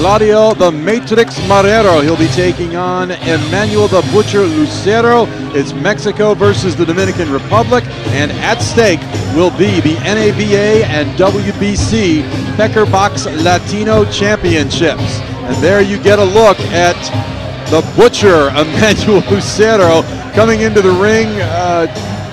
Claudio the Matrix Marrero. He'll be taking on Emmanuel the Butcher Lucero. It's Mexico versus the Dominican Republic, and at stake will be the NABA and WBC Pecker Box Latino Championships. And there you get a look at the Butcher, Emmanuel Lucero, coming into the ring.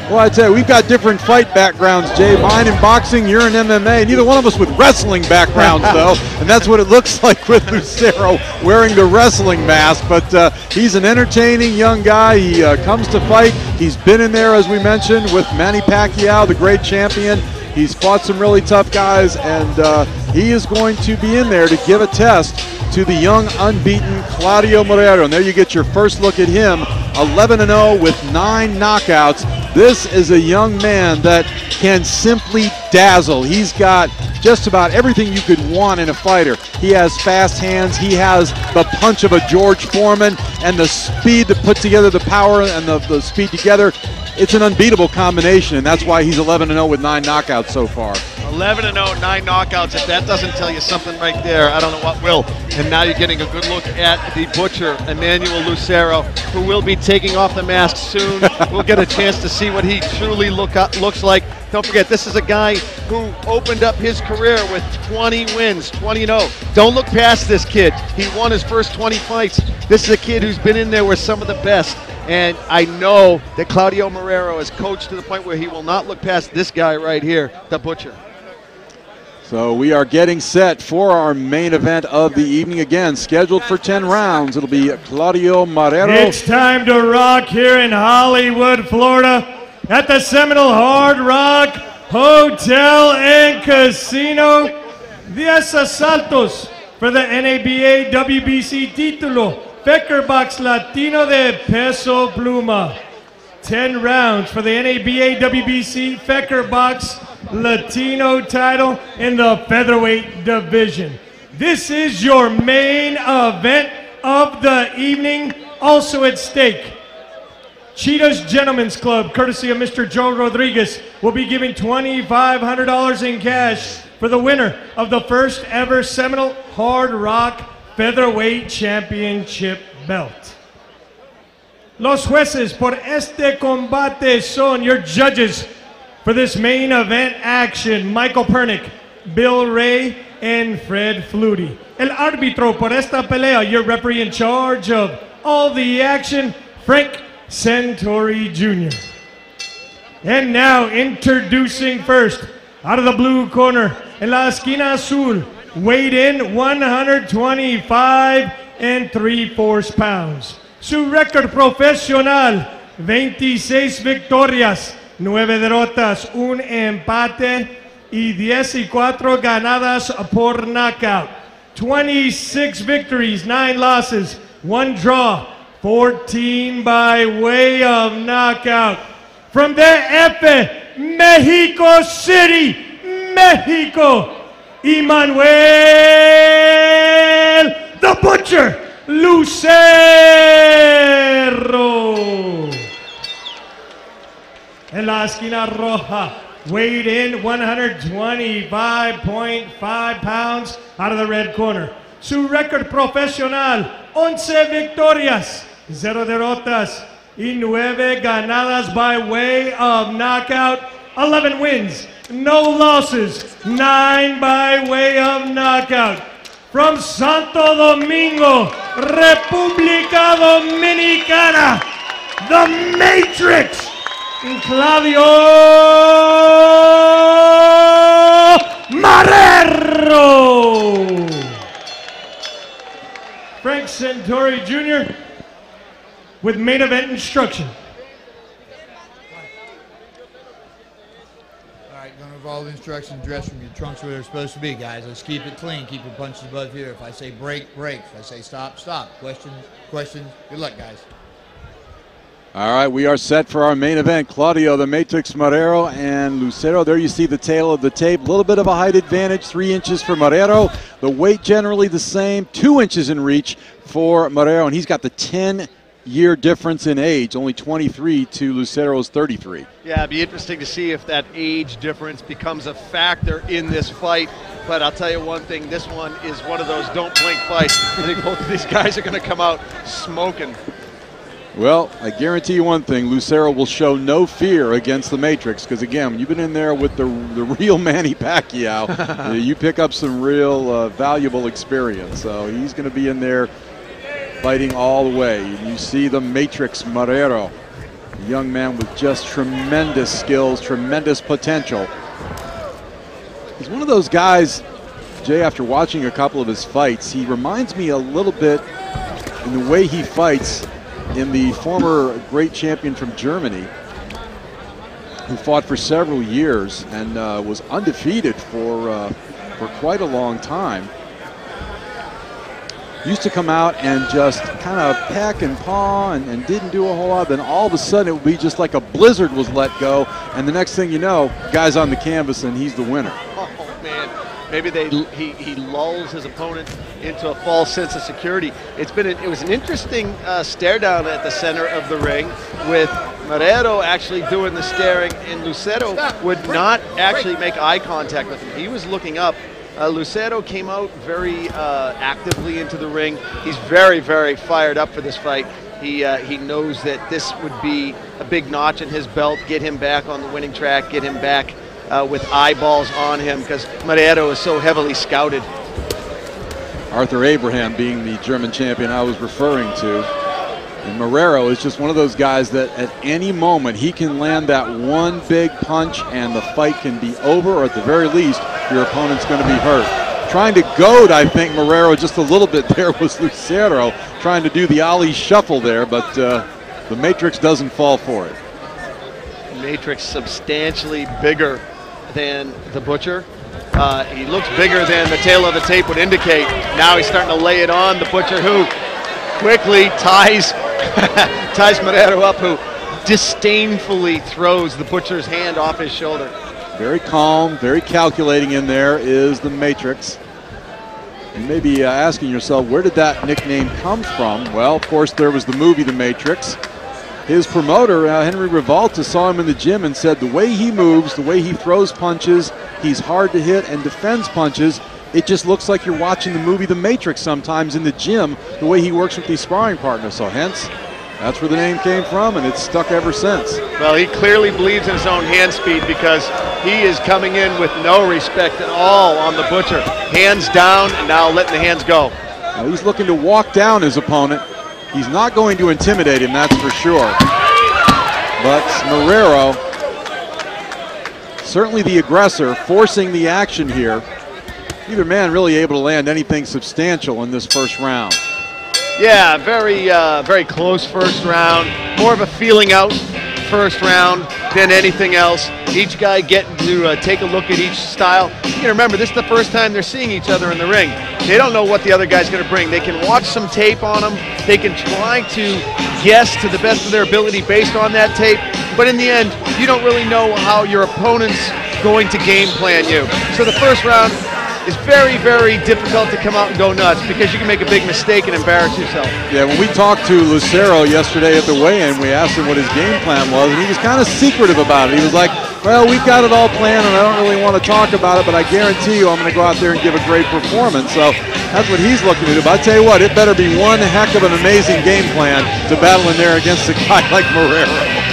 Well, I tell you, we've got different fight backgrounds, Jay. Mine in boxing, you're in MMA. Neither one of us with wrestling backgrounds, though. And that's what it looks like with Lucero wearing the wrestling mask. But he's an entertaining young guy. He comes to fight. He's been in there, as we mentioned, with Manny Pacquiao, the great champion. He's fought some really tough guys, and he is going to be in there to give a test to the young, unbeaten Claudio Marrero. And there you get your first look at him, 11-0 with 9 knockouts. This is a young man that can simply dazzle. He's got just about everything you could want in a fighter. He has fast hands. He has the punch of a George Foreman and the speed to put together the power and the speed together. It's an unbeatable combination, and that's why he's 11-0 with 9 knockouts so far. 11-0, 9 knockouts. If that doesn't tell you something right there, I don't know what will. And now you're getting a good look at the Butcher, Emmanuel Lucero, who will be taking off the mask soon. We'll get a chance to see what he truly looks like. Don't forget, this is a guy who opened up his career with 20 wins, 20-0. Don't look past this kid. He won his first 20 fights. This is a kid who's been in there with some of the best. And I know that Claudio Marrero is coached to the point where he will not look past this guy right here, the Butcher. So we are getting set for our main event of the evening. Again, scheduled for 10 rounds. It'll be Claudio Marrero. It's time to rock here in Hollywood, Florida, at the Seminole Hard Rock Hotel and Casino. 10 asaltos for the NABA WBC título. Pecker Box Latino de Peso Pluma. 10 rounds for the NABA WBC Pecker Box Latino title in the featherweight division. This is your main event of the evening. Also at stake, Cheetah's Gentlemen's Club, courtesy of Mr. Joe Rodriguez, will be giving $2,500 in cash for the winner of the first ever Seminole Hard Rock Featherweight Championship belt. Los jueces por este combate son your judges for this main event action: Michael Pernick, Bill Ray, and Fred Flutie. El árbitro por esta pelea, your referee in charge of all the action, Frank Santori Jr. And now introducing first, out of the blue corner, en la esquina azul, weighed in 125 3/4 pounds. Su récord profesional, 26 victorias, 9 derrotas, 1 empate y 14 ganadas por knockout. 26 victories, 9 losses, 1 draw, 14 by way of knockout. From the F, Mexico City, Mexico, Emmanuel the Butcher Lucero. En la esquina roja, weighed in 125.5 pounds, out of the red corner. Su récord profesional, 11 victorias, 0 derrotas y 9 ganadas by way of knockout. 11 wins, no losses, 9 by way of knockout. From Santo Domingo, República Dominicana, the Matrix, Claudio Marrero. Frank Santori Jr. with main event instruction. Follow the instructions, dress from your trunks where they're supposed to be, guys. Let's keep it clean, keep your punches above here. If I say break, break. If I say stop, stop. Questions, questions. Good luck, guys. All right, we are set for our main event. Claudio the Matrix Marrero and Lucero. There you see the tail of the tape. A little bit of a height advantage, 3 inches for Marrero. The weight generally the same, 2 inches in reach for Marrero, and he's got the 10 year difference in age, only 23 to Lucero's 33. Yeah, it'd be interesting to see if that age difference becomes a factor in this fight. But I'll tell you one thing, this one is one of those don't blink fights. I think both of these guys are going to come out smoking. Well, I guarantee you one thing, Lucero will show no fear against the Matrix, because again, when you've been in there with the real Manny Pacquiao, you pick up some real valuable experience. So he's going to be in there fighting all the way. You see the Matrix Marrero, a young man with just tremendous skills, tremendous potential. He's one of those guys, Jay, after watching a couple of his fights, he reminds me a little bit in the way he fights in the former great champion from Germany, who fought for several years and was undefeated for quite a long time. Used to come out and just kind of peck and paw and didn't do a whole lot. Then all of a sudden it would be just like a blizzard was let go, and the next thing you know, guy's on the canvas and he's the winner. Oh man, maybe he lulls his opponent into a false sense of security. It was an interesting stare down at the center of the ring, with Marrero actually doing the staring, and Lucero would not actually make eye contact with him. He was looking up. Lucero came out very actively into the ring. He's very, very fired up for this fight. He knows that this would be a big notch in his belt, get him back on the winning track, get him back with eyeballs on him, because Marrero is so heavily scouted. Arthur Abraham being the German champion I was referring to. And Marrero is just one of those guys that at any moment he can land that one big punch and the fight can be over, or at the very least, your opponent's going to be hurt. Trying to goad, I think, Marrero just a little bit there was Lucero, trying to do the Ali shuffle there, but the Matrix doesn't fall for it. Matrix substantially bigger than the Butcher. He looks bigger than the tail of the tape would indicate. Now he's starting to lay it on the Butcher, who quickly ties Marrero up, who disdainfully throws the Butcher's hand off his shoulder. Very calm, very calculating in there is the Matrix. You may be asking yourself, where did that nickname come from? Well, of course, there was the movie The Matrix. His promoter, Henry Rivalta, saw him in the gym and said the way he moves, the way he throws punches, he's hard to hit and defends punches. It just looks like you're watching the movie The Matrix sometimes in the gym, the way he works with these sparring partners. So hence, that's where the name came from, and it's stuck ever since. Well, he clearly believes in his own hand speed, because he is coming in with no respect at all on the Butcher. Hands down, and now letting the hands go. Now he's looking to walk down his opponent. He's not going to intimidate him, that's for sure. But Marrero, certainly the aggressor, forcing the action here. Neither man really able to land anything substantial in this first round. Yeah, very close first round. More of a feeling out first round than anything else. Each guy getting to take a look at each style. You can remember, this is the first time they're seeing each other in the ring. They don't know what the other guy's going to bring. They can watch some tape on him. They can try to guess to the best of their ability based on that tape. But in the end, you don't really know how your opponent's going to game plan you. So the first round is very, very difficult to come out and go nuts, because you can make a big mistake and embarrass yourself. Yeah, when we talked to Lucero yesterday at the weigh-in, we asked him what his game plan was, and he was kind of secretive about it. He was like, well, we've got it all planned, and I don't really want to talk about it, but I guarantee you I'm going to go out there and give a great performance. So that's what he's looking to do. But I tell you what, it better be one heck of an amazing game plan to battle in there against a guy like Marrero.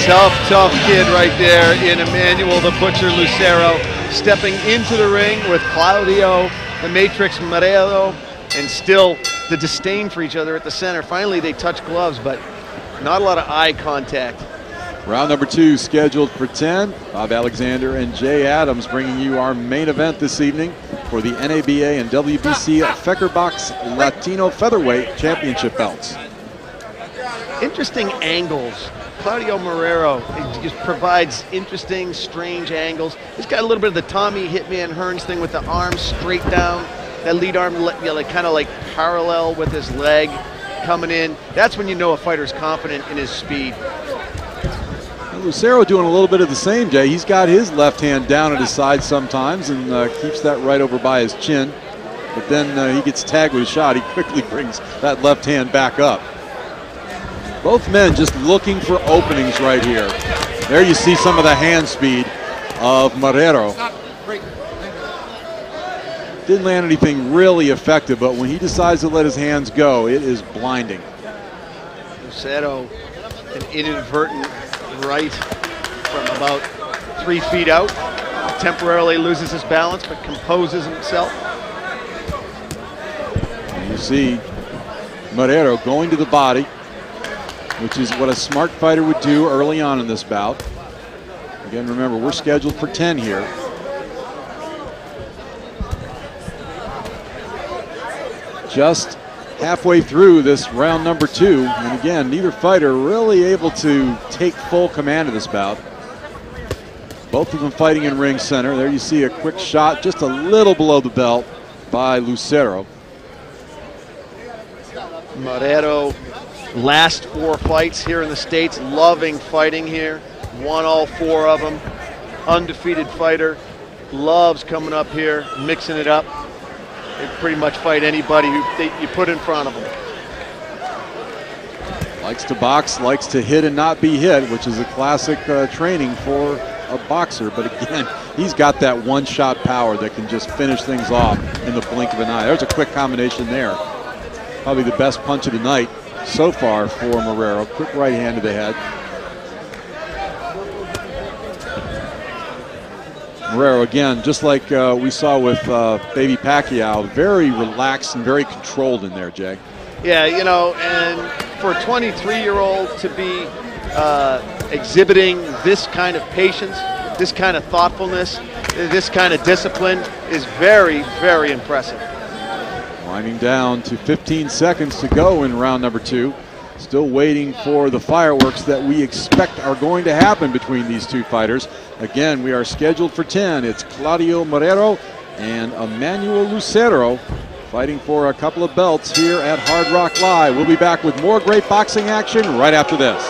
Tough kid right there in Emmanuel the Butcher Lucero, stepping into the ring with Claudio the Matrix Marrero, and still the disdain for each other at the center. Finally they touch gloves, but not a lot of eye contact. Round number 2 scheduled for 10. Bob Alexander and Jay Adams bringing you our main event this evening for the NABA and WBC Feckerbox Latino Featherweight Championship belts. Interesting angles. Claudio Marrero just provides interesting, strange angles. He's got a little bit of the Tommy Hitman Hearns thing with the arms straight down. That lead arm kind of like parallel with his leg coming in. That's when you know a fighter's confident in his speed. Lucero doing a little bit of the same, Jay. He's got his left hand down at his side sometimes and keeps that right over by his chin. But then he gets tagged with a shot. He quickly brings that left hand back up. Both men just looking for openings right here. There you see some of the hand speed of Marrero. Didn't land anything really effective, but when he decides to let his hands go, it is blinding. Lucero, an inadvertent right from about 3 feet out. Temporarily loses his balance, but composes himself. And you see Marrero going to the body, which is what a smart fighter would do early on in this bout. Again, remember, we're scheduled for 10 here. Just halfway through this round number 2, and again, neither fighter really able to take full command of this bout. Both of them fighting in ring center. There you see a quick shot just a little below the belt by Lucero. Marrero, last 4 fights here in the States, loving fighting here. Won all 4 of them. Undefeated fighter. Loves coming up here, mixing it up. They pretty much fight anybody you put in front of them. Likes to box, likes to hit and not be hit, which is a classic training for a boxer. But again, he's got that one-shot power that can just finish things off in the blink of an eye. There's a quick combination there. Probably the best punch of the night so far for Marrero. Quick right hand to the head. Marrero, again, just like we saw with Baby Pacquiao, very relaxed and very controlled in there, Jay. Yeah, you know, and for a 23-year-old to be exhibiting this kind of patience, this kind of thoughtfulness, this kind of discipline is very, very impressive. Winding down to 15 seconds to go in round number 2. Still waiting for the fireworks that we expect are going to happen between these two fighters. Again, we are scheduled for 10. It's Claudio Marrero and Emmanuel Lucero fighting for a couple of belts here at Hard Rock Live. We'll be back with more great boxing action right after this.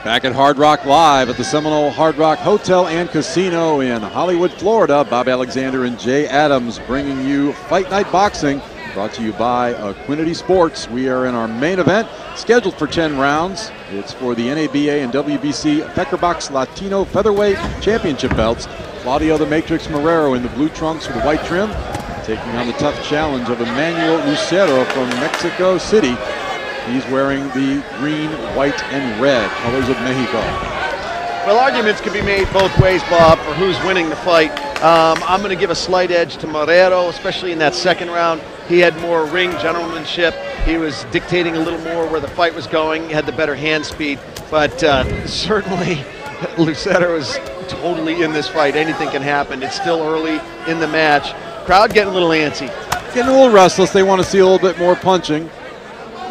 Back at Hard Rock Live at the Seminole Hard Rock Hotel and Casino in Hollywood, Florida. Bob Alexander and Jay Adams bringing you Fight Night Boxing, brought to you by Equinity Sports. We are in our main event, scheduled for 10 rounds. It's for the NABA and WBC FecherBox Latino Featherweight Championship belts. Claudio the Matrix Marrero in the blue trunks with the white trim, taking on the tough challenge of Emmanuel Lucero from Mexico City. He's wearing the green, white, and red colors of Mexico. Well, arguments can be made both ways, Bob, for who's winning the fight. I'm going to give a slight edge to Marrero, especially in that second round. He had more ring gentlemanship. He was dictating a little more where the fight was going. He had the better hand speed. But certainly, Lucero is totally in this fight. Anything can happen. It's still early in the match. Crowd getting a little antsy. Getting a little restless. They want to see a little bit more punching.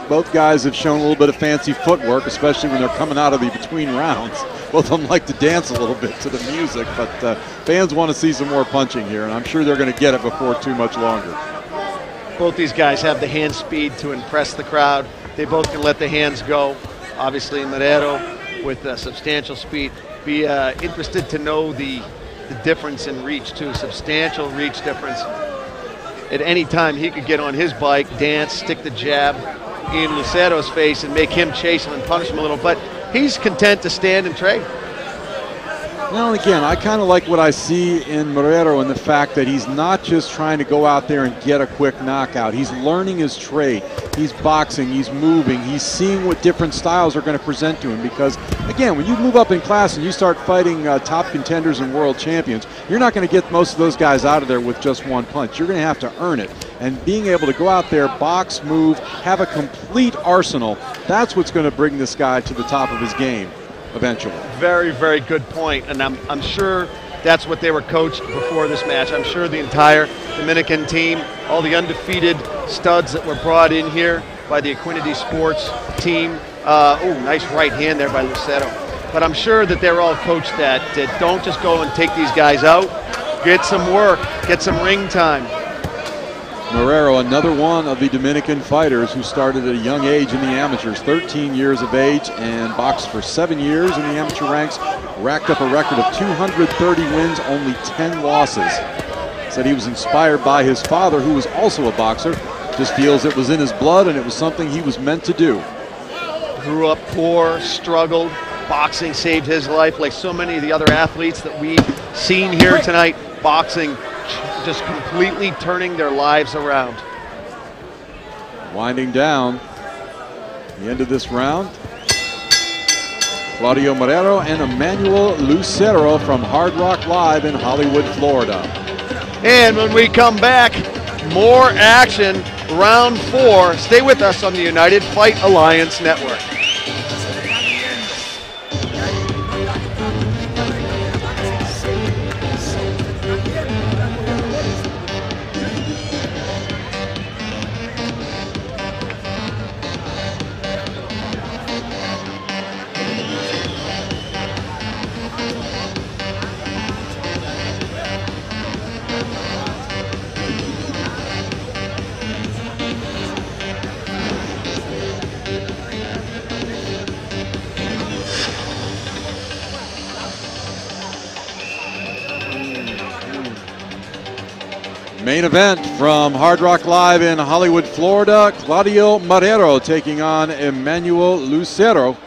Both guys have shown a little bit of fancy footwork, especially when they're coming out of the between rounds. Both of them like to dance a little bit to the music, but fans want to see some more punching here, and I'm sure they're going to get it before too much longer. Both these guys have the hand speed to impress the crowd. They both can let the hands go. Obviously, Marrero with substantial speed. Be interested to know the difference in reach, too. Substantial reach difference. At any time, he could get on his bike, dance, stick the jab in Lucero's face and make him chase him and punish him a little, but he's content to stand and trade. Well, again, I kind of like what I see in Marrero in the fact that he's not just trying to go out there and get a quick knockout. He's learning his trade. He's boxing, he's moving, he's seeing what different styles are going to present to him because, again, when you move up in class and you start fighting top contenders and world champions, you're not going to get most of those guys out of there with just one punch. You're going to have to earn it. And being able to go out there, box, move, have a complete arsenal, that's what's going to bring this guy to the top of his game eventually. Very, very good point. And I'm sure that's what they were coached before this match. I'm sure the entire Dominican team, all the undefeated studs that were brought in here by the Equinity Sports team. Nice right hand there by Lucero. But I'm sure that they're all coached that don't just go and take these guys out. Get some work, get some ring time. Marrero, another one of the Dominican fighters who started at a young age in the amateurs, 13 years of age, and boxed for 7 years in the amateur ranks, racked up a record of 230 wins, only 10 losses. Said he was inspired by his father, who was also a boxer, just feels it was in his blood and it was something he was meant to do. Grew up poor, struggled, boxing saved his life like so many of the other athletes that we've seen here tonight. Boxing just completely turning their lives around. Winding down the end of this round. Claudio Marrero and Emmanuel Lucero from Hard Rock Live in Hollywood, Florida. And when we come back, more action, round 4. Stay with us on the United Fight Alliance Network. Main event from Hard Rock Live in Hollywood, Florida. Claudio Marrero taking on Emmanuel Lucero.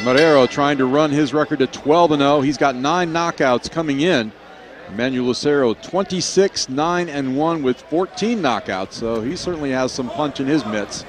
Marrero trying to run his record to 12-0. He's got 9 knockouts coming in. Emmanuel Lucero 26-9-1 with 14 knockouts, so he certainly has some punch in his mitts.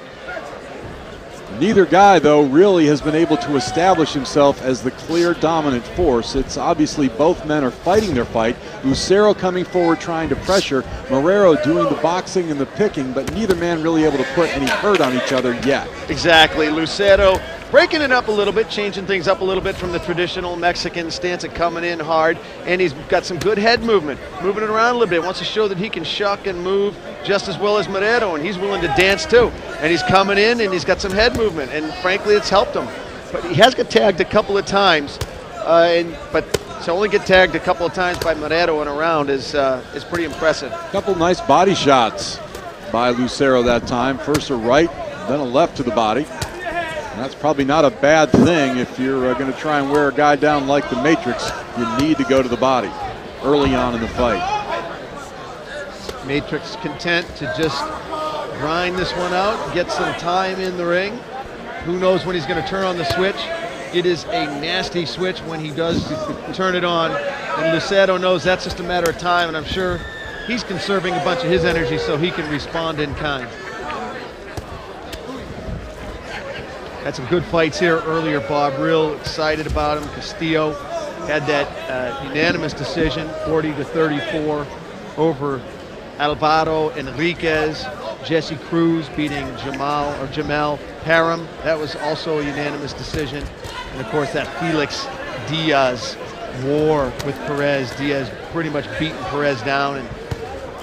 Neither guy, though, really has been able to establish himself as the clear dominant force. It's obviously both men are fighting their fight. Lucero coming forward trying to pressure. Marrero doing the boxing and the picking, but neither man really able to put any hurt on each other yet. Exactly. Lucero breaking it up a little bit, changing things up a little bit from the traditional Mexican stance of coming in hard, and he's got some good head movement, moving it around a little bit. Wants to show that he can shuck and move just as well as Marrero, and he's willing to dance too. And he's coming in, and he's got some head movement, and frankly, it's helped him. But he has got tagged a couple of times, but to only get tagged a couple of times by Marrero in a round is pretty impressive. A couple nice body shots by Lucero that time. First a right, then a left to the body. And that's probably not a bad thing if you're going to try and wear a guy down like the Matrix. You need to go to the body early on in the fight. Matrix content to just grind this one out, get some time in the ring. Who knows when he's going to turn on the switch. It is a nasty switch when he does turn it on. And Lucero knows that's just a matter of time, and I'm sure he's conserving a bunch of his energy so he can respond in kind. Had some good fights here earlier, Bob. Real excited about him. Castillo had that unanimous decision, 40-34 over Alvaro Enriquez. Jesse Cruz beating Jamel Haram. That was also a unanimous decision. And of course that Felix Diaz war with Perez. Diaz pretty much beating Perez down. And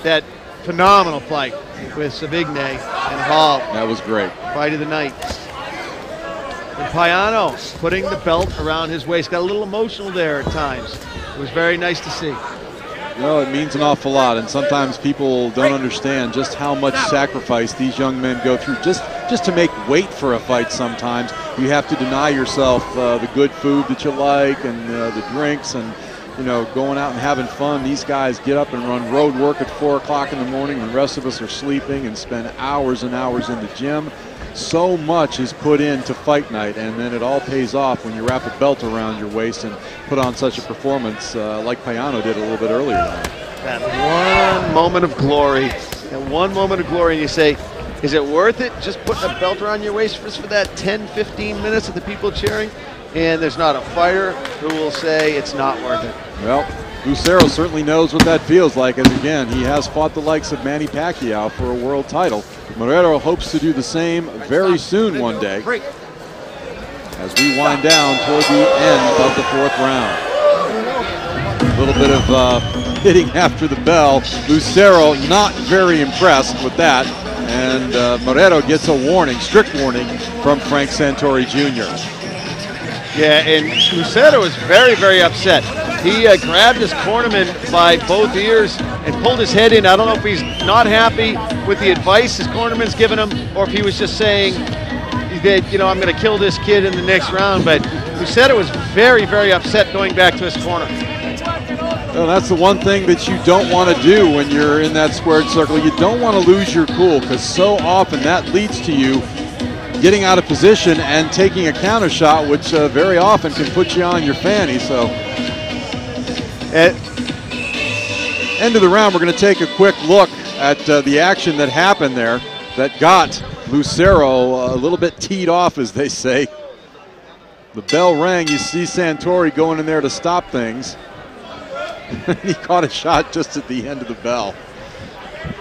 that phenomenal fight with Savigny and Hall. That was great. Fight of the night. And Payano putting the belt around his waist. Got a little emotional there at times. It was very nice to see. You know, it means an awful lot, and sometimes people don't understand just how much sacrifice these young men go through just to make weight for a fight. Sometimes you have to deny yourself the good food that you like and the drinks and, you know, going out and having fun. These guys get up and run road work at 4 o'clock in the morning when the rest of us are sleeping and spend hours and hours in the gym. So much is put into fight night, and then it all pays off when you wrap a belt around your waist and put on such a performance like Payano did a little bit earlier on. That one moment of glory, and you say, is it worth it just putting a belt around your waist just for that 10, 15 minutes of the people cheering? And there's not a fighter who will say it's not worth it. Well, Lucero certainly knows what that feels like, as again, he has fought the likes of Manny Pacquiao for a world title. Marrero hopes to do the same very soon one day as we wind down toward the end of the 4th round. A little bit of hitting after the bell. Lucero not very impressed with that, and Marrero gets a warning, strict warning from Frank Santori Jr. Yeah, and Lucero is very, very upset. He grabbed his cornerman by both ears and pulled his head in. I don't know if he's not happy with the advice his cornerman's given him, or if he was just saying that, I'm going to kill this kid in the next round. But Lucero was very, very upset going back to his corner. Well, that's the one thing that you don't want to do when you're in that squared circle. You don't want to lose your cool, because so often that leads to you getting out of position and taking a counter shot, which very often can put you on your fanny. So at end of the round, we're going to take a quick look at the action that happened there that got Lucero a little bit teed off, as they say. The bell rang. You see Santori going in there to stop things. He caught a shot just at the end of the bell.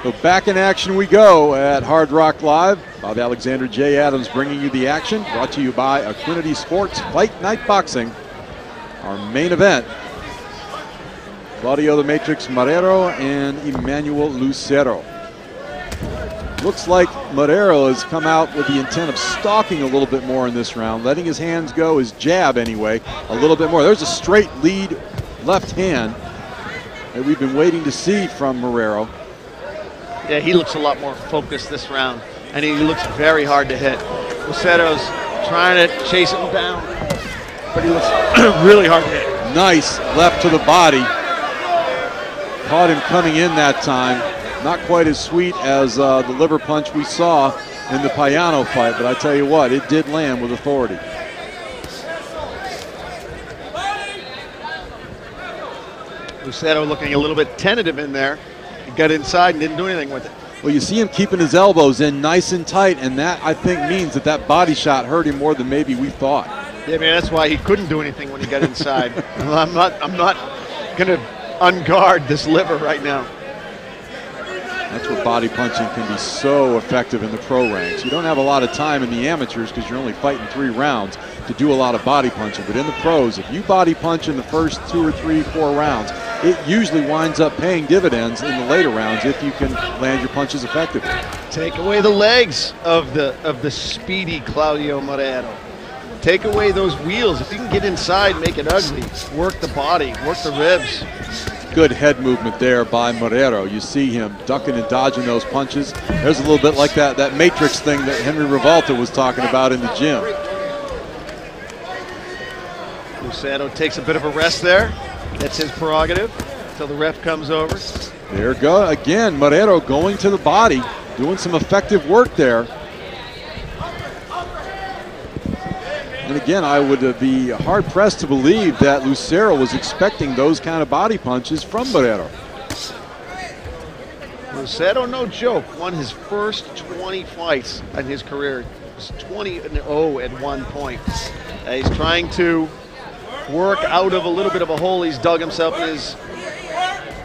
So back in action we go at Hard Rock Live. Bob Alexander, Jay Adams bringing you the action. Brought to you by Equinity Sports Fight Night Boxing. Our main event, Claudio the Matrix Marrero and Emmanuel Lucero. Looks like Marrero has come out with the intent of stalking a little bit more in this round, letting his hands go, his jab anyway, a little bit more. There's a straight lead left hand that we've been waiting to see from Marrero. Yeah, he looks a lot more focused this round, and he looks very hard to hit. Lucero's trying to chase him down, but he looks really hard to hit. Nice left to the body. Caught him coming in that time. Not quite as sweet as the liver punch we saw in the Payano fight, but I tell you what, it did land with authority. Lucero looking a little bit tentative in there. He got inside and didn't do anything with it. Well, you see him keeping his elbows in nice and tight, and that, I think, means that that body shot hurt him more than maybe we thought. Yeah, man, that's why he couldn't do anything when he got inside. I'm not going to unguard this liver right now. That's where body punching can be so effective in the pro ranks. You don't have a lot of time in the amateurs because you're only fighting 3 rounds to do a lot of body punching. But in the pros, if you body punch in the first 2 or 3, 4 rounds, it usually winds up paying dividends in the later rounds if you can land your punches effectively. Take away the legs of the speedy Claudio Marrero. Take away those wheels. If you can get inside, make it ugly. Work the body, work the ribs. Good head movement there by Marrero. You see him ducking and dodging those punches. There's a little bit like that matrix thing that Henry Revolta was talking about in the gym. Lucero takes a bit of a rest there. That's his prerogative until the ref comes over. There go again, Marrero going to the body, doing some effective work there. And again, I would be hard-pressed to believe that Lucero was expecting those kind of body punches from Marrero. Lucero, no joke, won his first 20 fights in his career. He was 20-0 at one point. He's trying to work out of a little bit of a hole he's dug himself in his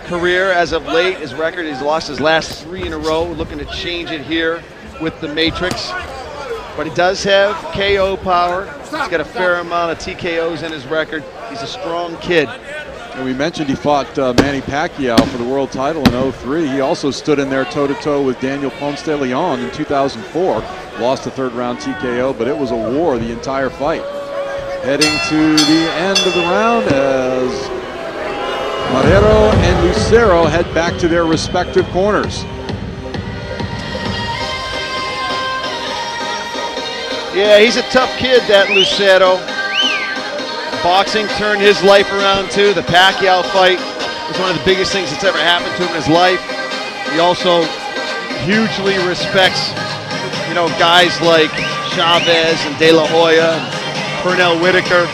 career as of late. His record, he's lost his last 3 in a row, looking to change it here with the Matrix. But he does have KO power. He's got a fair amount of TKOs in his record. He's a strong kid. And we mentioned he fought Manny Pacquiao for the world title in 2003. He also stood in there toe-to-toe with Daniel Ponce de Leon in 2004. Lost the 3rd round TKO, but it was a war the entire fight. Heading to the end of the round as Marrero and Lucero head back to their respective corners. Yeah, he's a tough kid, that Lucero. Boxing turned his life around too. The Pacquiao fight was one of the biggest things that's ever happened to him in his life. He also hugely respects you know, guys like Chavez and De La Hoya and Pernell Whitaker.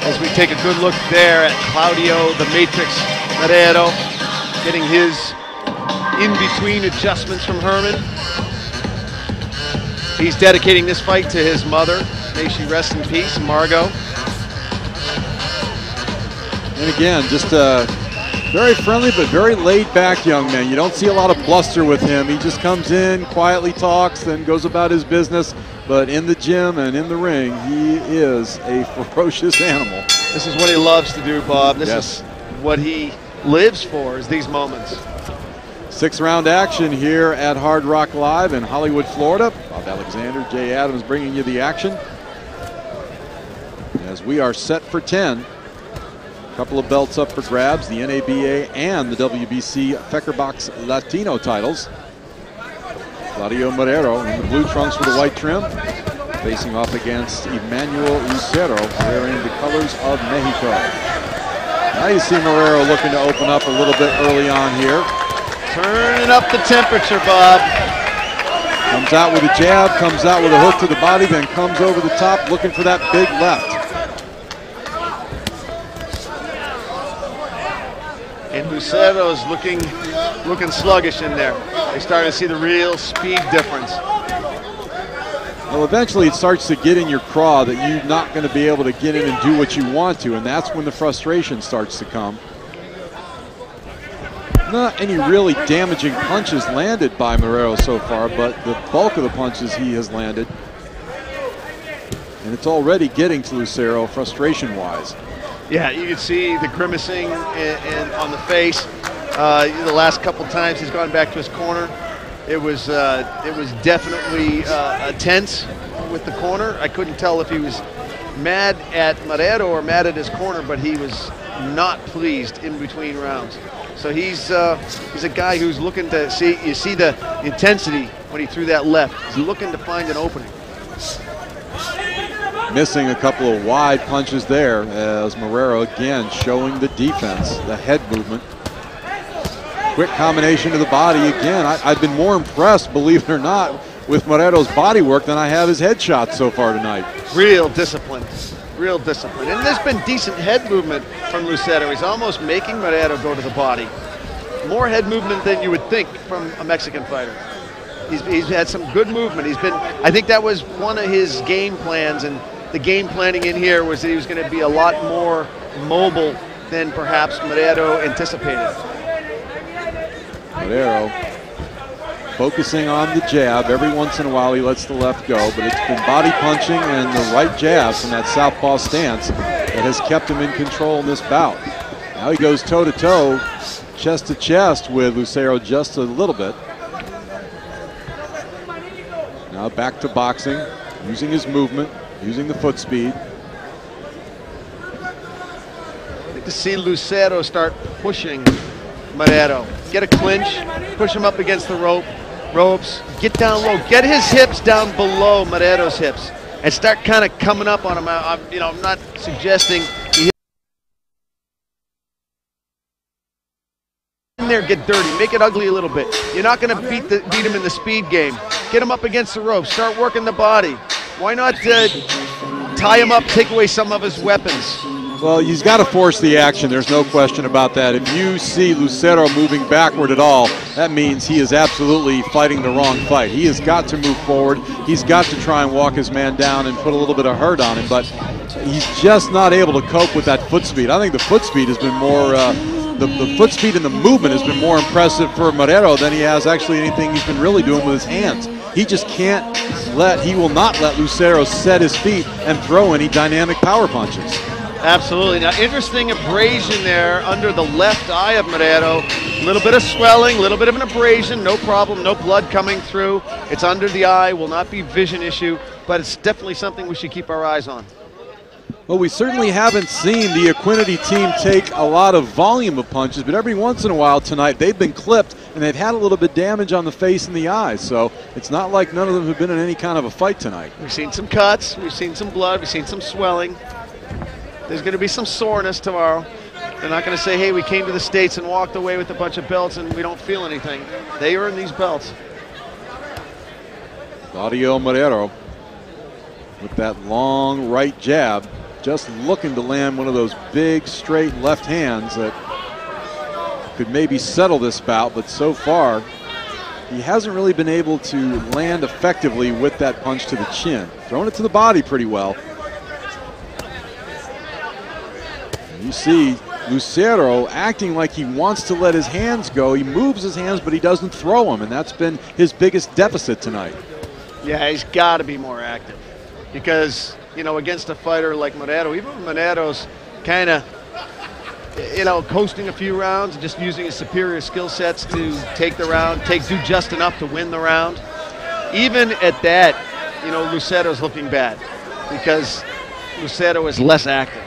As we take a good look there at Claudio, the Matrix Marrero, getting his in-between adjustments from Herman. He's dedicating this fight to his mother. May she rest in peace, Margot. And again, just a very friendly but very laid-back young man. You don't see a lot of bluster with him. He just comes in, quietly talks, then goes about his business. But in the gym and in the ring, he is a ferocious animal. This is what he loves to do, Bob. This Yes. is what he lives for, is these moments. 6th-round action here at Hard Rock Live in Hollywood, Florida. Bob Alexander, Jay Adams bringing you the action. As we are set for 10. A couple of belts up for grabs, the NABA and the WBC Feckerbox Latino titles. Claudio Marrero in the blue trunks with the white trim, facing off against Emmanuel Lucero, wearing the colors of Mexico. Now you see Marrero looking to open up a little bit early on here. Turning up the temperature, Bob. Comes out with a jab, comes out with a hook to the body, then comes over the top looking for that big left. And Lucero's looking sluggish in there. They're starting to see the real speed difference. Well, eventually it starts to get in your craw that you're not going to be able to get in and do what you want to, and that's when the frustration starts to come. Not any really damaging punches landed by Marrero so far, but the bulk of the punches he has landed. And it's already getting to Lucero frustration-wise. Yeah, you can see the grimacing on the face. The last couple times he's gone back to his corner, it was definitely tense with the corner. I couldn't tell if he was mad at Marrero or mad at his corner, but he was not pleased in between rounds. So he's a guy who's looking to see. You see the intensity when he threw that left. He's looking to find an opening. Missing a couple of wide punches there as Marrero again showing the defense, the head movement. Quick combination to the body again. I've been more impressed, believe it or not, with Marrero's body work than I have his headshots so far tonight. Real discipline. Real discipline. And there's been decent head movement from Lucero. He's almost making Marrero go to the body. More head movement than you would think from a Mexican fighter. He's had some good movement. I think that was one of his game plans, and the game planning in here was that he was going to be a lot more mobile than perhaps Marrero anticipated. Marrero focusing on the jab. Every once in a while he lets the left go, but it's been body punching and the right jab from that southpaw stance that has kept him in control in this bout. Now he goes toe-to-toe, chest-to-chest with Lucero just a little bit. Now back to boxing, using his movement, using the foot speed. Like to see Lucero start pushing Marrero. Get a clinch, push him up against the ropes, get down low, get his hips down below Marrero's hips, and start kind of coming up on him. I'm not suggesting he hit in there, get dirty, make it ugly a little bit. You're not going to beat him in the speed game. Get him up against the ropes, start working the body. Why not tie him up, take away some of his weapons? Well, he's got to force the action. There's no question about that. If you see Lucero moving backward at all, that means he is absolutely fighting the wrong fight. He has got to move forward. He's got to try and walk his man down and put a little bit of hurt on him, but he's just not able to cope with that foot speed. I think the foot speed has been more, the foot speed and the movement has been more impressive for Marrero than he has actually anything he's been really doing with his hands. He just can't he will not let Lucero set his feet and throw any dynamic power punches. Absolutely. Now, interesting abrasion there under the left eye of Marrero. A little bit of swelling, a little bit of an abrasion, no problem, no blood coming through. It's under the eye, will not be vision issue, but it's definitely something we should keep our eyes on. Well, we certainly haven't seen the Equinity team take a lot of volume of punches, but every once in a while tonight they've been clipped and they've had a little bit of damage on the face and the eyes, so it's not like none of them have been in any kind of a fight tonight. We've seen some cuts, we've seen some blood, we've seen some swelling. There's going to be some soreness tomorrow. They're not going to say, hey, we came to the States and walked away with a bunch of belts and we don't feel anything. They earn these belts. Claudio Marrero with that long right jab, just looking to land one of those big straight left hands that could maybe settle this bout, but so far he hasn't really been able to land effectively with that punch to the chin. Throwing it to the body pretty well. And you see Lucero acting like he wants to let his hands go. He moves his hands, but he doesn't throw them, and that's been his biggest deficit tonight. Yeah, he's got to be more active because, you know, against a fighter like Marrero, even when Marrero's kind of, you know, coasting a few rounds, just using his superior skill sets to take the round, do just enough to win the round. Even at that, you know, Lucero's looking bad because Lucero is less active.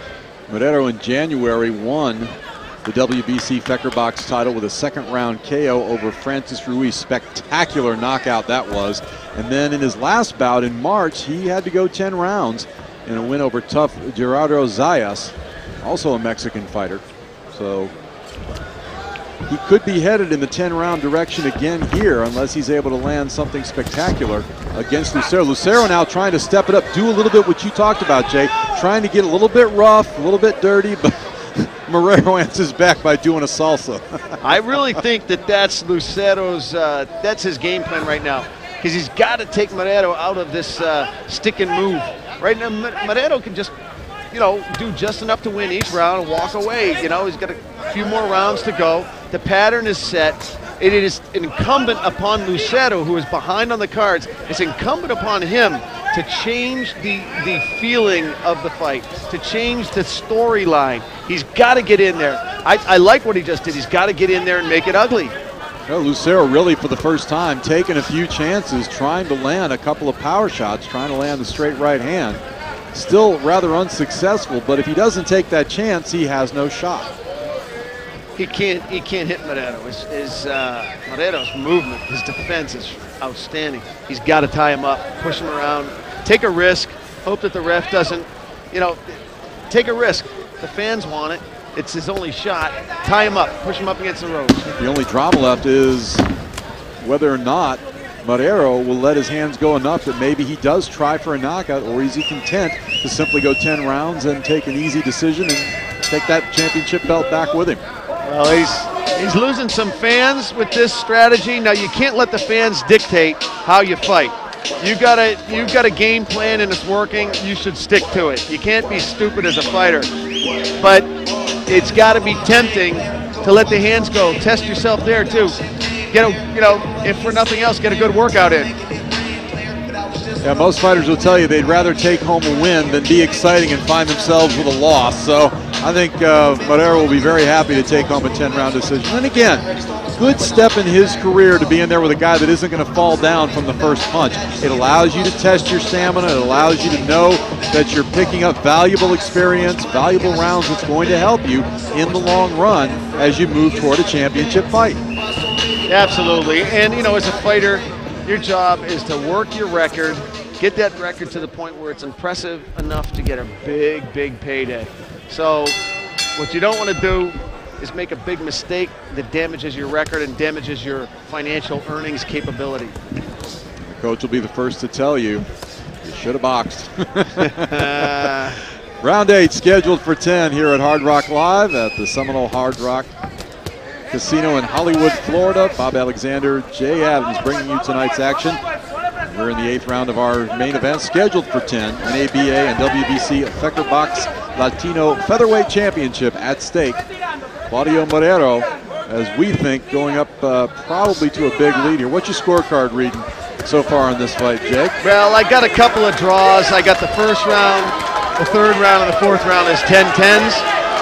Marrero in January won the WBC Fecker Box title with a second round KO over Francis Ruiz. Spectacular knockout that was. And then in his last bout in March, he had to go 10 rounds in a win over tough Gerardo Zayas, also a Mexican fighter. So he could be headed in the 10-round direction again here unless he's able to land something spectacular against Lucero. Lucero now trying to step it up, do a little bit what you talked about, Jay, trying to get a little bit rough, a little bit dirty, but Marrero answers back by doing a salsa. I really think that that's Lucero's, that's his game plan right now, because he's got to take Marrero out of this stick and move. Right now, Marrero can just, you know, do just enough to win each round and walk away. You know, he's got a few more rounds to go. The pattern is set. It is incumbent upon Lucero, who is behind on the cards, it's incumbent upon him to change the feeling of the fight, to change the storyline. He's got to get in there. I like what he just did. He's got to get in there and make it ugly. Well, Lucero really for the first time taking a few chances, trying to land a couple of power shots, trying to land the straight right hand. Still rather unsuccessful, but if he doesn't take that chance, he has no shot. He can't hit Marrero. Marrero's movement, his defense is outstanding. He's got to tie him up, push him around, take a risk, hope that the ref doesn't, you know, take a risk. The fans want it. It's his only shot. Tie him up, push him up against the ropes. The only drama left is whether or not Marrero will let his hands go enough that maybe he does try for a knockout, or is he content to simply go 10 rounds and take an easy decision and take that championship belt back with him. Well, he's losing some fans with this strategy. Now, you can't let the fans dictate how you fight. You've got a game plan and it's working. You should stick to it. You can't be stupid as a fighter. But it's got to be tempting to let the hands go. Test yourself there too. Get a, you know, if for nothing else, get a good workout in. Yeah, most fighters will tell you they'd rather take home a win than be exciting and find themselves with a loss. So I think Marrero will be very happy to take home a 10-round decision. And again, good step in his career to be in there with a guy that isn't going to fall down from the first punch. It allows you to test your stamina. It allows you to know that you're picking up valuable experience, valuable rounds that's going to help you in the long run as you move toward a championship fight. Absolutely. And, you know, as a fighter, your job is to work your record, get that record to the point where it's impressive enough to get a big, big payday. So what you don't want to do is make a big mistake that damages your record and damages your financial earnings capability. The coach will be the first to tell you should have boxed. Round 8 scheduled for 10 here at Hard Rock Live at the Seminole Hard Rock Casino in Hollywood, Florida. Bob Alexander, Jay Adams bringing you tonight's action. We're in the 8th round of our main event, scheduled for 10. NABA and WBC Fecker Box Latino Featherweight Championship at stake. Claudio Marrero, as we think, going up probably to a big lead here. What's your scorecard reading so far in this fight, Jake? Well, I got a couple of draws. I got the first round, the third round, and the fourth round is 10-10s.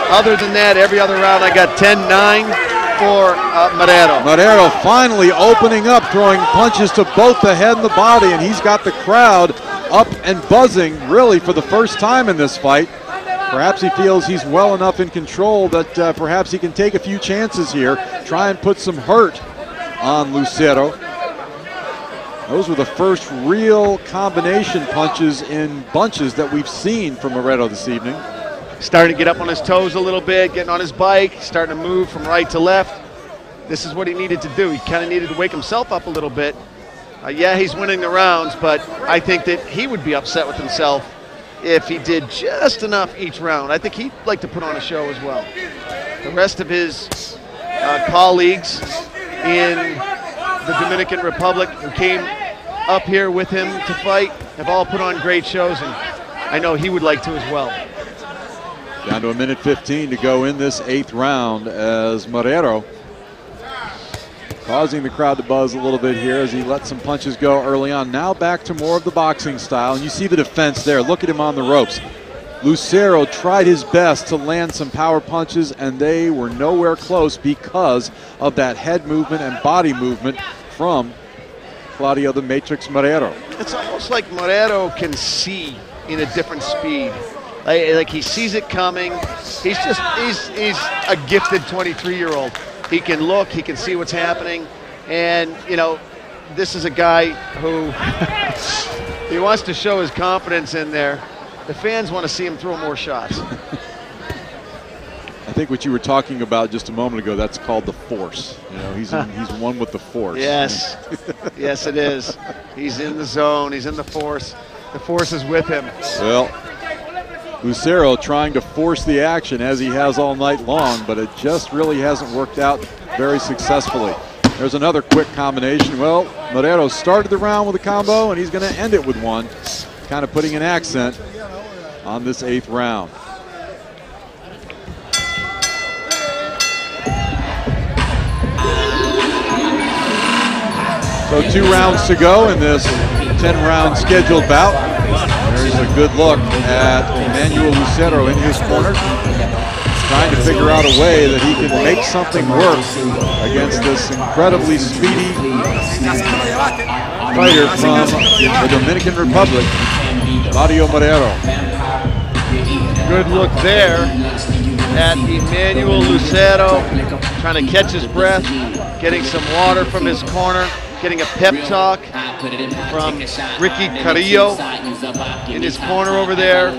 Other than that, every other round I got 10-9. For Marrero. Marrero finally opening up, throwing punches to both the head and the body, and he's got the crowd up and buzzing really for the first time in this fight. Perhaps he feels he's well enough in control that perhaps he can take a few chances here, try and put some hurt on Lucero. Those were the first real combination punches in bunches that we've seen from Marrero this evening. Starting to get up on his toes a little bit, getting on his bike, starting to move from right to left. This is what he needed to do. He kind of needed to wake himself up a little bit Yeah, he's winning the rounds, but I think that he would be upset with himself if he did just enough each round. I think he'd like to put on a show as well. The rest of his colleagues in the Dominican Republic who came up here with him to fight have all put on great shows, and I know he would like to as well. Down to 1:15 to go in this 8th round as Marrero causing the crowd to buzz a little bit here as he let some punches go early on. Now back to more of the boxing style, and you see the defense there. Look at him on the ropes. Lucero tried his best to land some power punches, and they were nowhere close because of that head movement and body movement from Claudio the Matrix Marrero. It's almost like Marrero can see in a different speed. Like he sees it coming. He's a gifted 23-year-old. He can look, he can see what's happening, and this is a guy who he wants to show his confidence in there. The fans want to see him throw more shots. I think what you were talking about just a moment ago, that's called the force. He's one with the force. Yes, yes it is. He's in the zone, he's in the force. The force is with him. Well, Lucero trying to force the action as he has all night long, but it just really hasn't worked out very successfully. There's another quick combination. Well, Marrero started the round with a combo, and he's going to end it with one, kind of putting an accent on this 8th round. So 2 rounds to go in this 10-round scheduled bout. There's a good look at Emmanuel Lucero in his corner, trying to figure out a way that he can make something work against this incredibly speedy fighter from the Dominican Republic, Claudio Marrero. Good look there at Emmanuel Lucero, trying to catch his breath, getting some water from his corner, getting a pep talk from Ricky Carrillo in his corner over there.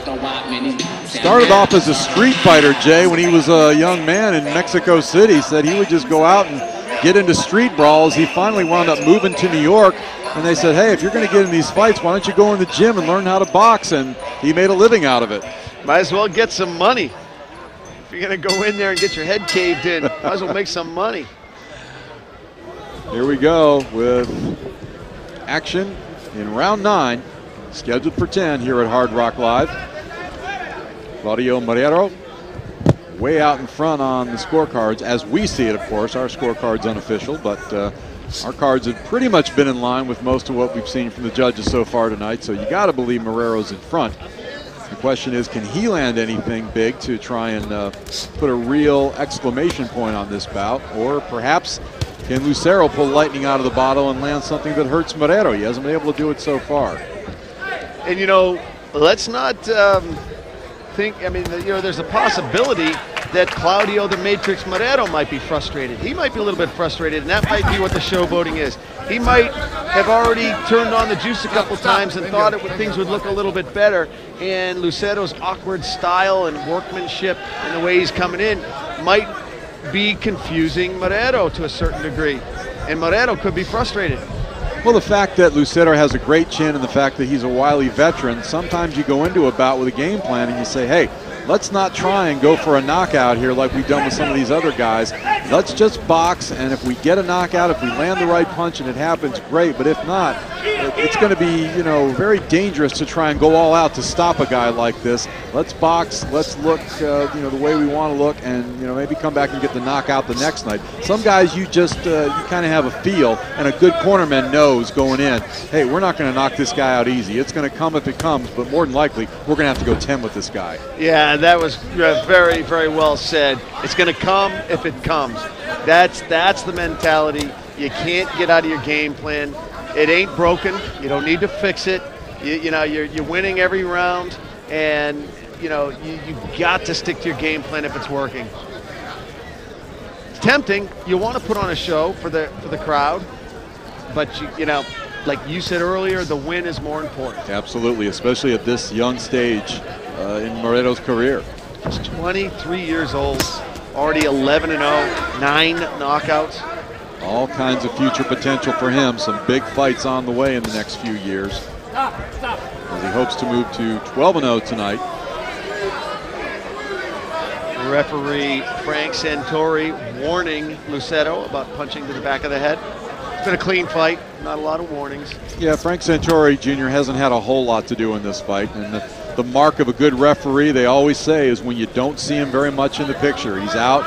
Started off as a street fighter, Jay, when he was a young man in Mexico City. Said he would just go out and get into street brawls. He finally wound up moving to New York, and they said, hey, if you're going to get in these fights, why don't you go in the gym and learn how to box? And he made a living out of it. Might as well get some money. If you're going to go in there and get your head caved in, might as well make some money. Here we go with action in round 9, scheduled for 10 here at Hard Rock Live. Claudio Marrero way out in front on the scorecards, as we see it, of course. Our scorecard's unofficial, but our cards have pretty much been in line with most of what we've seen from the judges so far tonight, so you got to believe Marrero's in front. The question is, can he land anything big to try and put a real exclamation point on this bout, or perhaps can Lucero pull lightning out of the bottle and land something that hurts Marrero? He hasn't been able to do it so far. And let's not think, there's a possibility that Claudio the Matrix Marrero might be frustrated. He might be a little bit frustrated, and that might be what the showboating is. He might have already turned on the juice a couple times and thought things would look a little bit better, and Lucero's awkward style and workmanship and the way he's coming in might be confusing Marrero to a certain degree, and Marrero could be frustrated. Well, the fact that Lucero has a great chin and the fact that he's a wily veteran, sometimes you go into a bout with a game plan and you say, hey, let's not try and go for a knockout here like we've done with some of these other guys. Let's just box, and if we get a knockout, if we land the right punch and it happens, great. But if not, it's going to be, very dangerous to try and go all out to stop a guy like this. Let's box, let's look, the way we want to look, and, maybe come back and get the knockout the next night. Some guys you just, you kind of have a feel, and a good cornerman knows going in, hey, we're not going to knock this guy out easy. It's going to come if it comes, but more than likely, we're going to have to go 10 with this guy. Yeah, that was very, very well said. It's going to come if it comes. That's the mentality. You can't get out of your game plan. It ain't broken. You don't need to fix it. You're winning every round, and you got to stick to your game plan if it's working. It's tempting. You want to put on a show for the crowd, but like you said earlier, the win is more important. Absolutely, especially at this young stage in Marrero's career. He's 23 years old, already 11-0, 9 knockouts. All kinds of future potential for him. Some big fights on the way in the next few years. As he hopes to move to 12-0 tonight. Referee Frank Santori warning Lucero about punching to the back of the head. It's been a clean fight, not a lot of warnings. Yeah, Frank Santori Jr. hasn't had a whole lot to do in this fight. And the mark of a good referee, they always say, is when you don't see him very much in the picture. He's out,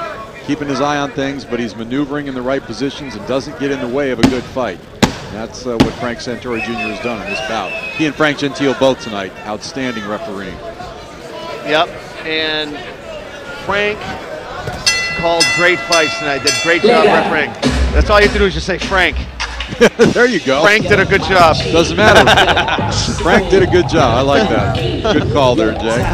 keeping his eye on things, but he's maneuvering in the right positions and doesn't get in the way of a good fight. And that's what Frank Santori Jr. has done in this bout. He and Frank Gentile both tonight, outstanding refereeing. Yep, and Frank called great fights tonight, did a great job refereeing. That's all you have to do is just say Frank. There you go. Frank did a good job. Doesn't matter. Frank did a good job. I like that. Good call there, Jay.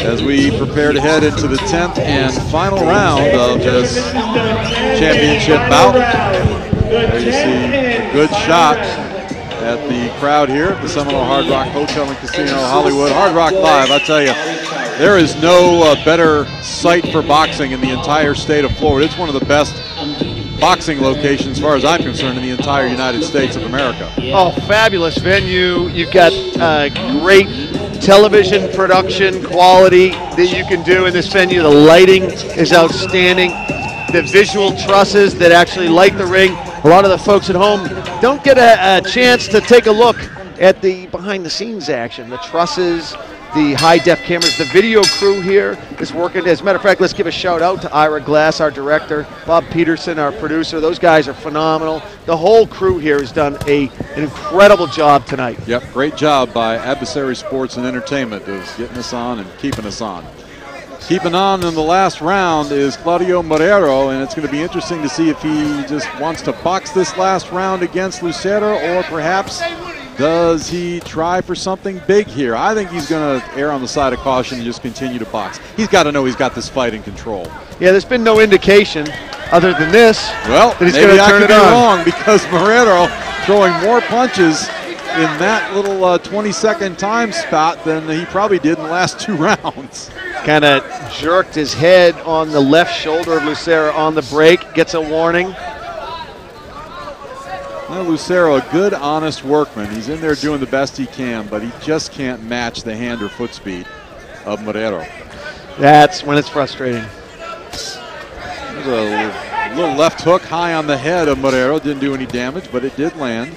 As we prepare to head into the 10th and final round of this championship bout, there you see a good shot at the crowd here at the Seminole Hard Rock Hotel and Casino Hollywood. Hard Rock Live, I tell you, there is no better site for boxing in the entire state of Florida. It's one of the best boxing locations, as far as I'm concerned, in the entire United States of America. Oh, fabulous venue. You've got great television production quality that you can do in this venue. The lighting is outstanding. The visual trusses that actually light the ring. A lot of the folks at home don't get a chance to take a look at the behind-the-scenes action. The trusses, the high-def cameras, the video crew here is working. As a matter of fact, let's give a shout-out to Ira Glass, our director, Bob Peterson, our producer. Those guys are phenomenal. The whole crew here has done an incredible job tonight. Yep, great job by Adversary Sports and Entertainment of getting us on and keeping us on. Keeping on in the last round is Claudio Marrero, and it's going to be interesting to see if he just wants to box this last round against Lucero, or perhaps does he try for something big here. I think he's going to err on the side of caution and just continue to box. He's got to know he's got this fight in control. Yeah, there's been no indication other than this that he's going to turn it on. Maybe I could be wrong, because Marrero throwing more punches in that little 20-second time spot than he probably did in the last 2 rounds. Kind of jerked his head on the left shoulder of Lucero on the break, gets a warning. Well, Lucero, a good, honest workman. He's in there doing the best he can, but he just can't match the hand or foot speed of Marrero. That's when it's frustrating. There's a little left hook high on the head of Marrero. Didn't do any damage, but it did land.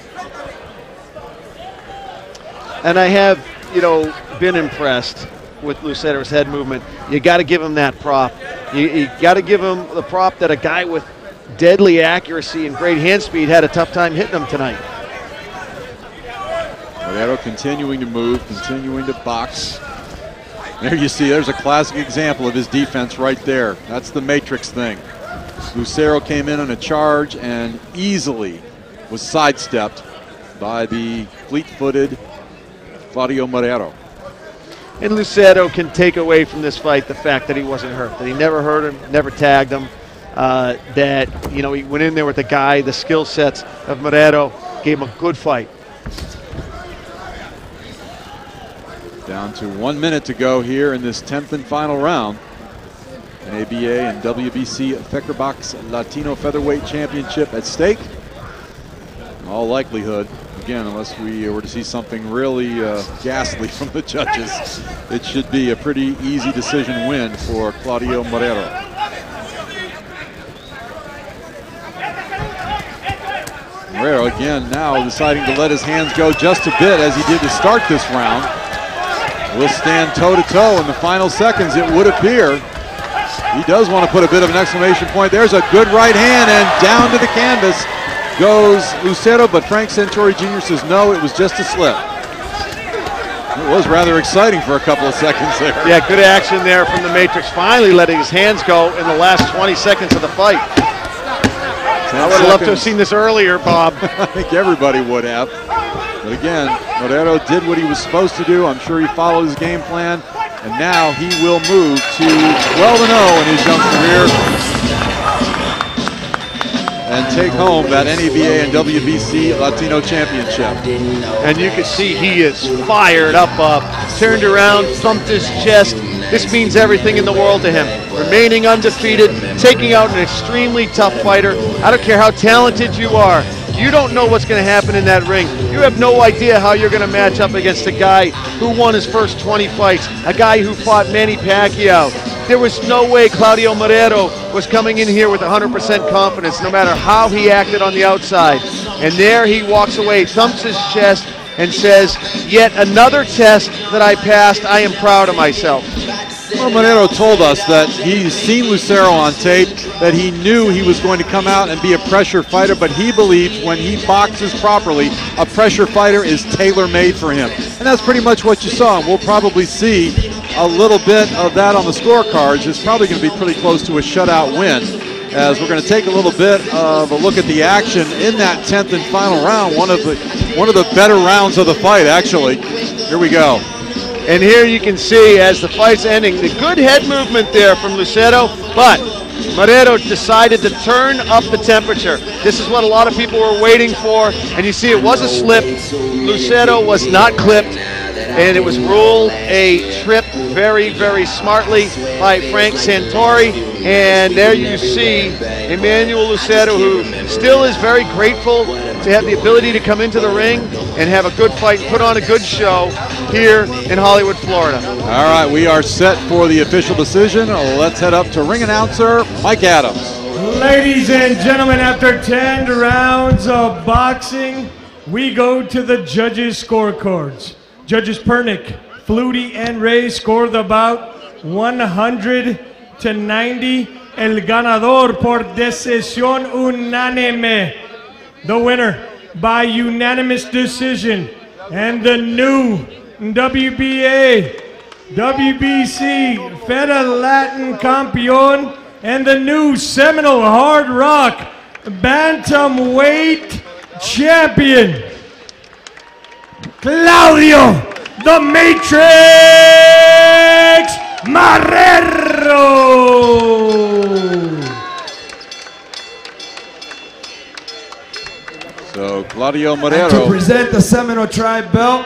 And I have, been impressed with Lucero's head movement. You got to give him that prop. You got to give him the prop that a guy with deadly accuracy and great hand speed had a tough time hitting him tonight. Marrero continuing to move, continuing to box. There you see, there's a classic example of his defense right there. That's the matrix thing. Lucero came in on a charge and easily was sidestepped by the fleet-footed Claudio Marrero. And Lucero can take away from this fight the fact that he wasn't hurt, that he never hurt him, never tagged him, that he went in there with the guy, the skill sets of Marrero, gave him a good fight. Down to 1 minute to go here in this 10th and final round. An ABA and WBC FecherBox Latino Featherweight Championship at stake. In all likelihood, again, unless we were to see something really ghastly from the judges, it should be a pretty easy decision win for Claudio Marrero. Marrero again now deciding to let his hands go just a bit, as he did to start this round. Will stand toe-to-toe in the final seconds, it would appear. He does want to put a bit of an exclamation point. There's a good right hand, and down to the canvas goes Lucero, but Frank Santori Jr. says no, it was just a slip. It was rather exciting for a couple of seconds there. Yeah, good action there from the Matrix, finally letting his hands go in the last 20 seconds of the fight. I would have loved to have seen this earlier, Bob. I think everybody would have. But again, Marrero did what he was supposed to do. I'm sure he followed his game plan, and now he will move to 12-0 in his young career and take home that NABA and WBC Latino Championship. And you can see he is fired up, turned around, thumped his chest, This means everything in the world to him. Remaining undefeated, taking out an extremely tough fighter. I don't care how talented you are. You don't know what's going to happen in that ring. You have no idea how you're going to match up against a guy who won his first 20 fights, a guy who fought Manny Pacquiao. There was no way Claudio Marrero was coming in here with 100% confidence, no matter how he acted on the outside. And there he walks away, thumps his chest, and says, yet another test that I passed. I am proud of myself. Well, Marrero told us that he's seen Lucero on tape, that he knew he was going to come out and be a pressure fighter, but he believes when he boxes properly, a pressure fighter is tailor-made for him. And that's pretty much what you saw. And we'll probably see a little bit of that on the scorecards. It's probably going to be pretty close to a shutout win, as we're going to take a little bit of a look at the action in that 10th and final round, one of the better rounds of the fight, actually. Here we go. And here you can see, as the fight's ending, the good head movement there from Lucero, but Marrero decided to turn up the temperature. This is what a lot of people were waiting for, and you see it was a slip. Lucero was not clipped, and it was ruled a trip very, very smartly by Frank Santori. And there you see Emmanuel Lucero, who still is very grateful to have the ability to come into the ring and have a good fight, put on a good show here in Hollywood, Florida. All right, we are set for the official decision. Let's head up to ring announcer Mike Adams. Ladies and gentlemen, after 10 rounds of boxing, we go to the judges' scorecards. Judges Pernick, Flutie, and Ray scored about 100 to 90. El ganador por decisión unánime. The winner by unanimous decision, and the new WBA, WBC, Feda Latin Campeón, and the new Seminole Hard Rock Bantamweight Champion, Claudio the Matrix Marrero. So Claudio And Marrero to present the Seminole Tribe belt,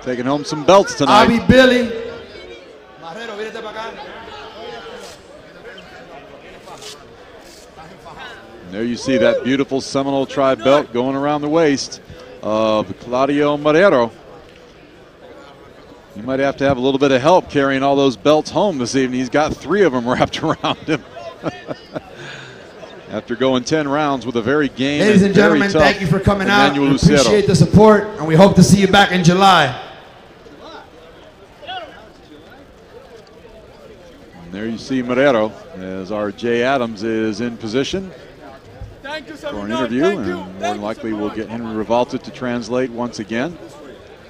taking home some belts tonight. Abi Billy. And there you see that beautiful Seminole Tribe belt going around the waist of Claudio Marrero. You might have to have a little bit of help carrying all those belts home this evening. He's got 3 of them wrapped around him. After going 10 rounds with a very game. Ladies and gentlemen, thank you for coming out. Emmanuel We Lucero. appreciate the support, and we hope to see you back in July. And there you see Marrero as our Jay Adams is in position for an interview, and more than likely we'll get Henry Rivalta to translate once again.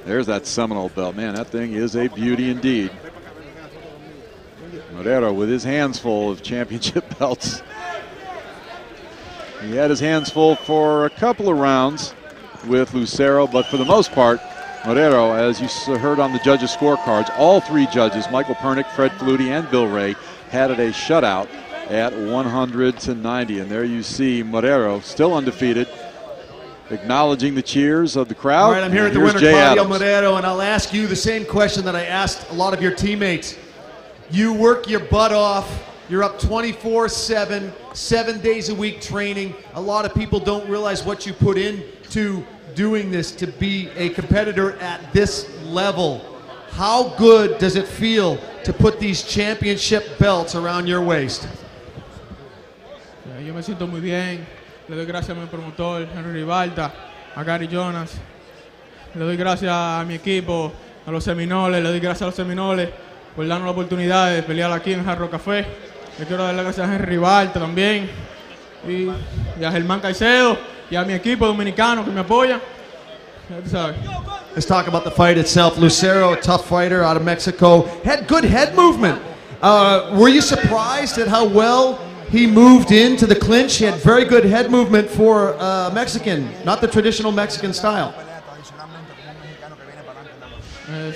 There's that Seminole belt. Man, that thing is a beauty indeed. Marrero with his hands full of championship belts. He had his hands full for a couple of rounds with Lucero, but for the most part, Marrero, as you heard on the judges' scorecards, all 3 judges, Michael Pernick, Fred Flutie, and Bill Ray, had it a shutout at 100 to 90. And there you see Marrero, still undefeated, acknowledging the cheers of the crowd. All right, I'm here at the Here's winner, Jay Claudio Adams. Marrero, and I'll ask you the same question that I asked a lot of your teammates. You work your butt off. You're up 24/7, 7 days a week training. A lot of people don't realize what you put into doing this to be a competitor at this level. How good does it feel to put these championship belts around your waist? Yo me siento muy bien. Le doy gracias a mi promotor, Henry Rivalta, a Gary Jonas. Le doy gracias a mi equipo, a los Seminoles. Le doy gracias a los Seminoles por darnos la oportunidad de pelear aquí en Hard Rock Café. Le quiero dar las gracias a Henry Rivalta también. Y a Germán Caicedo y a mi equipo dominicano que me apoya. Ya tú sabes. Let's talk about the fight itself. Lucero, a tough fighter out of Mexico, had good head movement. Were you surprised at how well he moved into the clinch? He had very good head movement for Mexican, not the traditional Mexican style.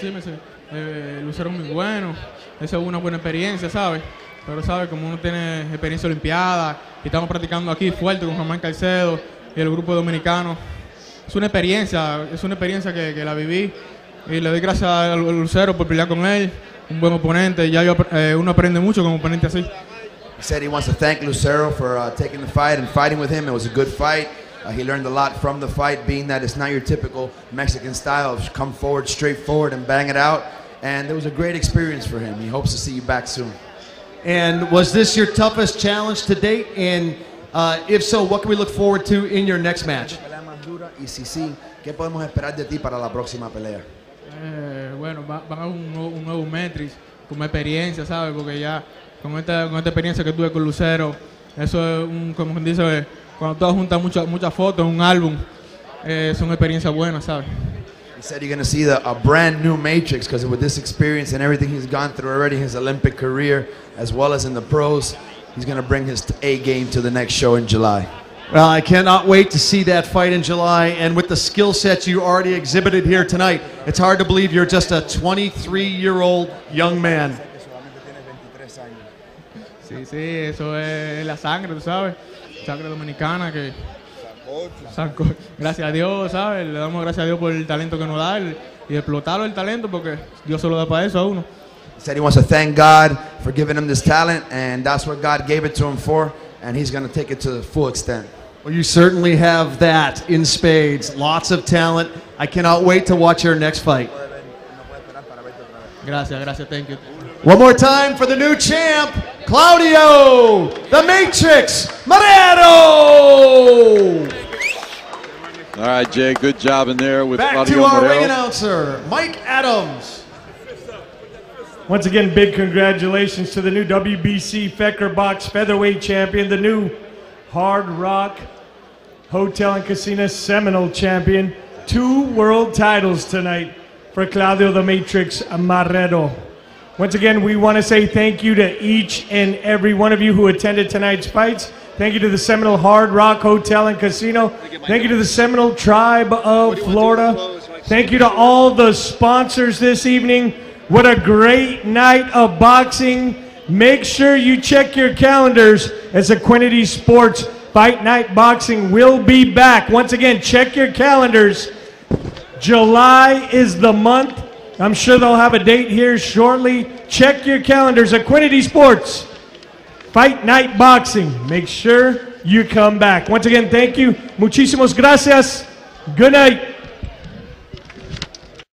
Sí, Lucero es muy bueno. Esa es una buena experiencia, ¿sabes? Pero, ¿sabes? Como uno tiene experiencia olimpiada y estamos practicando aquí fuerte con Germán Caicedo y el grupo dominicano. Es una experiencia que la viví y le doy gracias a Lucero por pelear con él un buen oponente. Ya uno aprende mucho con un oponente así. He said he wants to thank Lucero for taking the fight and fighting with him. It was a good fight. He learned a lot from the fight, being that it's not your typical Mexican style of come forward, straight forward, and bang it out. And it was a great experience for him. He hopes to see you back soon. And was this your toughest challenge to date? And if so, what can we look forward to in your next match? Y si sí, ¿qué podemos esperar de ti para la próxima pelea? Bueno, van a un nuevo Matrix, con más experiencia, ¿sabes? Porque ya con esta experiencia que tuve con Lucero, eso es como quien dice, cuando todos juntan muchas fotos en un álbum, son experiencias buenas, ¿sabes? He said you're going to see a brand new Matrix because with this experience and everything he's gone through already, his Olympic career, as well as in the pros, he's going to bring his A game to the next show in July. Well, I cannot wait to see that fight in July. And with the skill sets you already exhibited here tonight, it's hard to believe you're just a 23-year-old young man. Sí, eso es la sangre, tú sabes, sangre dominicana que... Gracias a Dios, ¿sabes? Le damos gracias a Dios por el talento que nos da y explotarlo el talento porque Dios se lo da para eso a uno. He said he wants to thank God for giving him this talent, and that's what God gave it to him for, and he's going to take it to the full extent. Well, you certainly have that in spades. Lots of talent. I cannot wait to watch your next fight. Gracias, thank you. One more time for the new champ, Claudio, the Matrix Marrero. All right, Jay, good job in there with Back Claudio to our ring Marrero. announcer, Mike Adams. Once again, big congratulations to the new WBC Fecker Box Featherweight Champion, the new Hard Rock Hotel and Casino Seminole Champion. 2 world titles tonight for Claudio the Matrix Marrero. Once again, we want to say thank you to each and every one of you who attended tonight's fights. Thank you to the Seminole Hard Rock Hotel and Casino. Thank you to the Seminole Tribe of Florida. Thank you to all the sponsors this evening. What a great night of boxing. Make sure you check your calendars as Equinity Sports Fight Night Boxing will be back. Once again, check your calendars. July is the month. I'm sure they'll have a date here shortly. Check your calendars. Equinity Sports Fight Night Boxing. Make sure you come back. Once again, thank you. Muchísimas gracias. Good night.